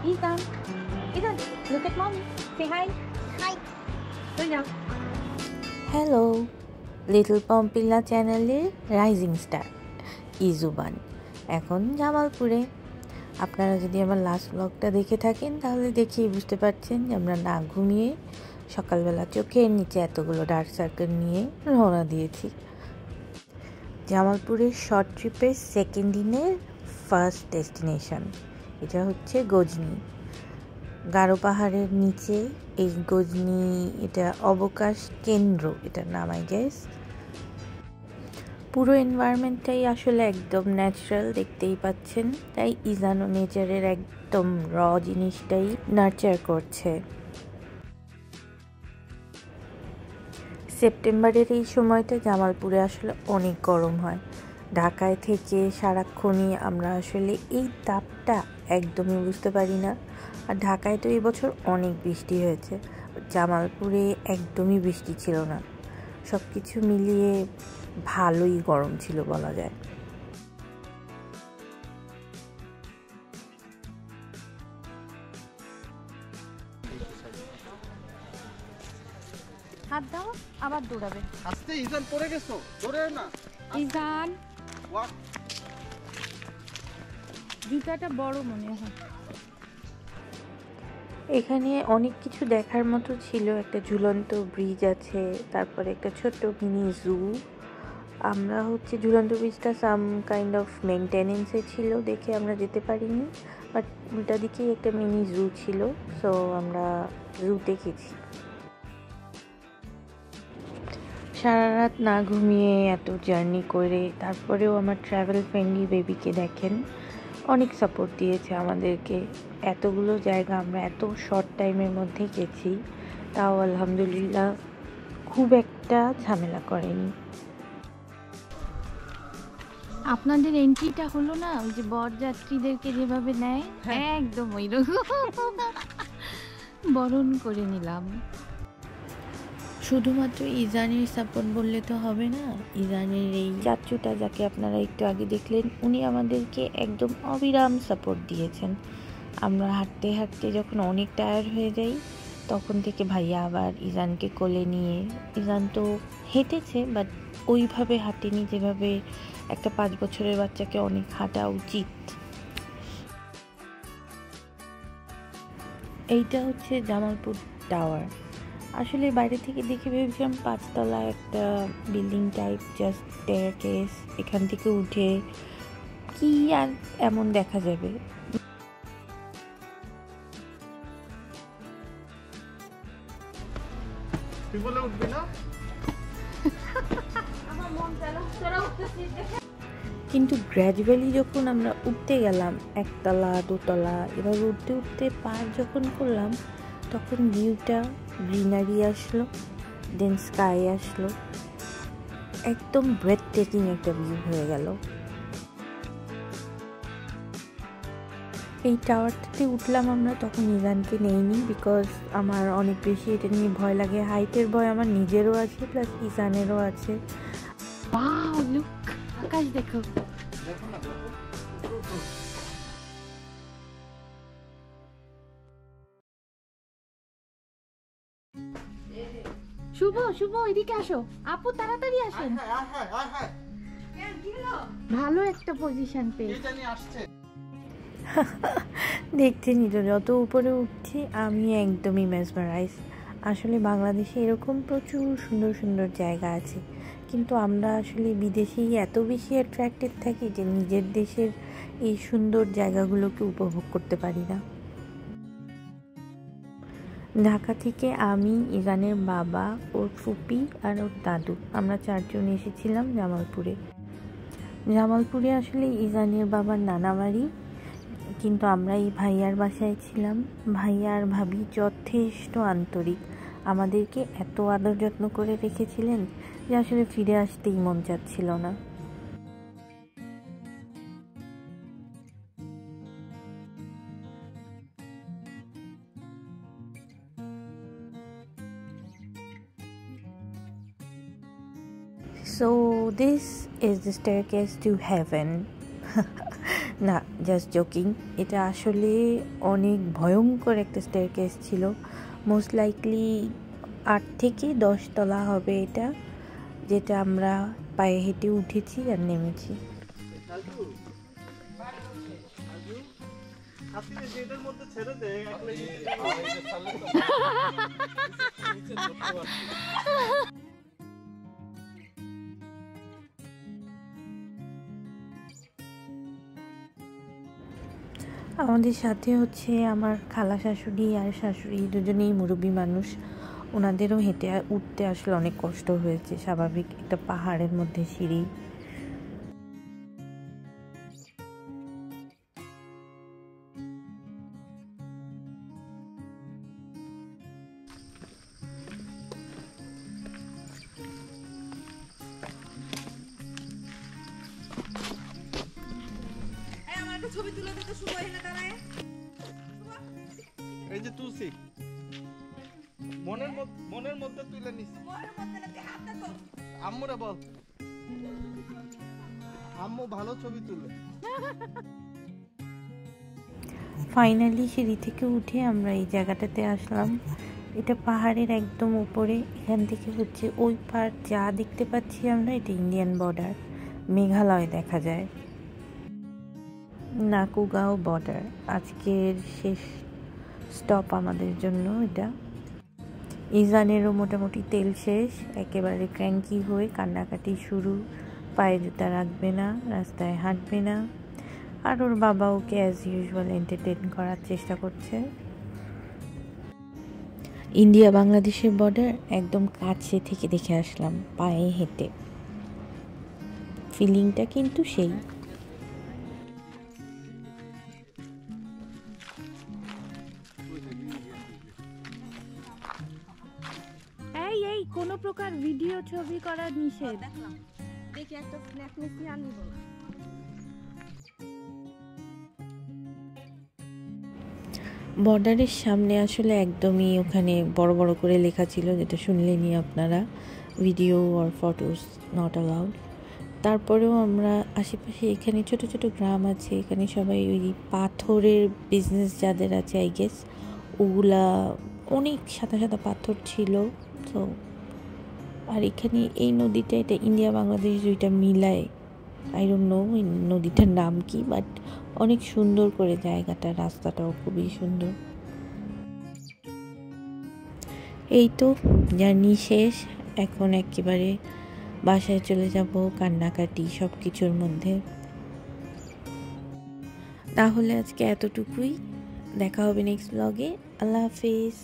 Ethan, Ethan, look at mommy. Say hi. Hi. Go now. Hello, little পম্পিলা চ্যানেলের rising star ইজুবান এখন জামালপুরে। আপনারা যদি আমার লাস্ট ব্লগটা দেখে থাকেন তাহলে দেখেই বুঝতে পারছেন যে আমরা না ঘুমিয়ে সকালবেলা চোখের নিচে এতগুলো ডার্ক সার্কেল নিয়ে রওনা দিয়েছি। জামালপুরের শর্ট ট্রিপের সেকেন্ড দিনের ফার্স্ট ডেস্টিনেশন এটা হচ্ছে গজনি। গারো পাহাড়ের নিচে এই গজনি, এটা অবকাশ কেন্দ্র এটার নাম আই গেস। পুরো এনভায়রনমেন্টটাই আসলে একদম ন্যাচারাল, দেখতেই পাচ্ছেন। তাই ইজানো নেচারের একদম র জিনিসটাই নার্চার করছে। সেপ্টেম্বরের এই সময়টা জামালপুরে আসলে অনেক গরম হয়। ঢাকায় থেকে সারাক্ষণই আমরা আসলে এই তাপটা একদমই বুঝতে পারি না। আর ঢাকায় তো এই বছর অনেক বৃষ্টি হয়েছে, জামালপুরে একদমই বৃষ্টি ছিল না। সব কিছু মিলিয়ে ভালোই গরম ছিল বলা যায়। হাত দাও, আবার দৌড়াবে। আস্তে ইজান পড়ে গেছো, ধরে না ইজান, ওয়াক। জুতাটা বড় মনে হয়। এখানে অনেক কিছু দেখার মতো ছিল। একটা ঝুলন্ত ব্রিজ আছে, তারপরে একটা ছোট্ট মিনি জু। আমরা ঝুলন্ত ব্রিজটা সাম কাইন্ড অফ মেনটেনেন্সে ছিল দেখে আমরা যেতে পারিনি, বাট উল্টা দিকেই একটা মিনি জু ছিল, সো আমরা জুতে গেছি। সারা রাত না ঘুমিয়ে এত জার্নি করে তারপরেও আমার ট্রাভেল ফ্রেন্ডলি বেবিকে দেখেন, অনেক সাপোর্ট দিয়েছে আমাদেরকে। এতগুলো জায়গা আমরা এত শর্ট টাইমের মধ্যে গেছি, তাও আলহামদুলিল্লাহ খুব একটা ঝামেলা করেনি। আপনাদের এন্ট্রিটা হলো না, ওই যে বরযাত্রীদেরকে যেভাবে নেয়, একদম ওই রকম বরণ করে নিলাম। শুধুমাত্র ইজানের সাপোর্ট বললে তো হবে না। ইজানের এই চাচুটা যাকে আপনারা একটু আগে দেখলেন, উনি আমাদেরকে একদম অবিরাম সাপোর্ট দিয়েছেন। আমরা হাঁটতে হাঁটতে যখন অনেক টায়ার্ড হয়ে যাই, তখন থেকে ভাইয়া আবার ইজানকে কোলে নিয়ে, ইজান তো হেঁটেছে বাট ওইভাবে হাঁটেনি যেভাবে একটা 5 বছরের বাচ্চাকে অনেক হাঁটা উচিত। এইটা হচ্ছে জামালপুর টাওয়ার। আসলে বাইরে থেকে দেখে ভেবেছিলাম 5 তলা একটা বিল্ডিং টাইপ, জাস্ট স্টেয়ারকেস, এখান থেকে উঠে কি আর এমন দেখা যাবে। বলে উঠবি না। কিন্তু গ্র্যাজুয়ালি যখন আমরা উঠতে গেলাম, 1 তলা 2 তলা এভাবে উঠতে উঠতে পার যখন করলাম, তখন ভিউটা গ্রিনারি আসলো, দেন স্কাই আসলো, একদম ব্রেথ টেকিং একটা ভিউ হয়ে গেল। এই টাওয়ারটাতে উঠলাম আমরা, তখন ইজানকে নেইনি, বিকজ আমার অনেক বেশি এটা নিয়ে ভয় লাগে। হাইটের ভয় আমার নিজেরও আছে, প্লাস ইজানেরও আছে। ওয়াও, লুক, আকাশ দেখো। শুভ, শুভ, এদিকে আসো। আপু তাড়াতাড়ি আসেন। ভালো একটা পজিশন পেয়েছি। দেখছেনই তো, যত উপরে উঠছি আমি একদমই মেসমারাইজ। আসলে বাংলাদেশে এরকম প্রচুর সুন্দর সুন্দর জায়গা আছে, কিন্তু আমরা আসলে বিদেশেই এত বেশি অ্যাট্রাক্টেড থাকি যে নিজের দেশের এই সুন্দর জায়গাগুলোকে উপভোগ করতে পারি না। ঢাকা থেকে আমি, ইরানের বাবা, ওর ফুপি আর ওর দাদু, আমরা 4 জন এসেছিলাম জামালপুরে। জামালপুরে আসলে ইজানের বাবার নানা বাড়ি, কিন্তু আমরা এই ভাইয়ার বাসায় ছিলাম। ভাইয়া আর ভাবি যথেষ্ট আন্তরিক, আমাদেরকে এত আদর যত্ন করে রেখেছিলেন যে আসলে ফিরে আসতেই মন চাচ্ছিল না। So this is the staircase to heaven. না, জাস্ট জোকিং। এটা আসলে অনেক ভয়ঙ্কর একটা স্টেয়ারকেস ছিল, মোস্ট লাইকলি 8 থেকে 10 তলা হবে এটা, যেটা আমরা পায়ে হেঁটে উঠেছি আর নেমেছি। আমাদের সাথে হচ্ছে আমার খালা শাশুড়ি আর শাশুড়ি, দুজনেই মুরব্বী মানুষ। ওনাদেরও হেঁটে উঠতে আসলে অনেক কষ্ট হয়েছে, স্বাভাবিক, একটা পাহাড়ের মধ্যে সিঁড়ি। ছবি তুলে দিতে শুভ এখানে দাঁড়ায়। এই যে তুলসী মনের মধ্যে তুলে নিস। মনের মধ্যে না হাতটা তো আম্মুরা বল, আম্মু ভালো ছবি তুলে। ফাইনালি সিঁড়ি থেকে উঠে আমরা এই জায়গাটাতে আসলাম। এটা পাহাড়ের একদম উপরে। এখান থেকে হচ্ছে ওই পার যা দেখতে পাচ্ছি আমরা, এটা ইন্ডিয়ান বর্ডার, মেঘালয় দেখা যায়, নাকুগাঁও বর্ডার। আজকের শেষ স্টপ আমাদের জন্য এটা। ইজানেরও মোটামুটি তেল শেষ, একেবারে ক্র্যাঙ্কি হয়ে কান্নাকাটি শুরু, পায়ে জুতা রাখবে না, রাস্তায় হাঁটবে না। আর ওর বাবা ওকে অ্যাজ ইউজুয়াল এন্টারটেইন করার চেষ্টা করছে। ইন্ডিয়া বাংলাদেশের বর্ডার একদম কাছে থেকে দেখে আসলাম পায়ে হেঁটে, ফিলিংটা কিন্তু সেই। এই কোনো প্রকার ভিডিও ছবি করা নিষেধ। দেখলাম, দেখি একটা স্ন্যাক নিয়ে আনবো না। বর্ডারের সামনে আসলে একদমই ওখানে বড় বড় করে লেখা ছিল, যেটা শুনলেনি আপনারা, video or photos not allowed. তারপরেও আমরা আশেপাশে, এখানে ছোট ছোট গ্রাম আছে, এখানে সবাই ওই পাথরের বিজনেস যাদের আছে আই গেস, ওগুলা অনেক সাদা সাদা পাথর ছিল। তো আর এখানে এই নদীটা, এটা ইন্ডিয়া বাংলাদেশ দুইটা মিলায়, আই ডোন্ট নো এই নদীটার নাম কি, বাট অনেক সুন্দর করে জায়গাটা, রাস্তাটাও খুবই সুন্দর। এই তো জার্নি শেষ, এখন একেবারে বাসায় চলে যাব, কান্নাকাটি সব কিছুর মধ্যে। তাহলে আজকে এতটুকুই, দেখা হবে নেক্সট ব্লগে। আল্লাহ হাফিজ।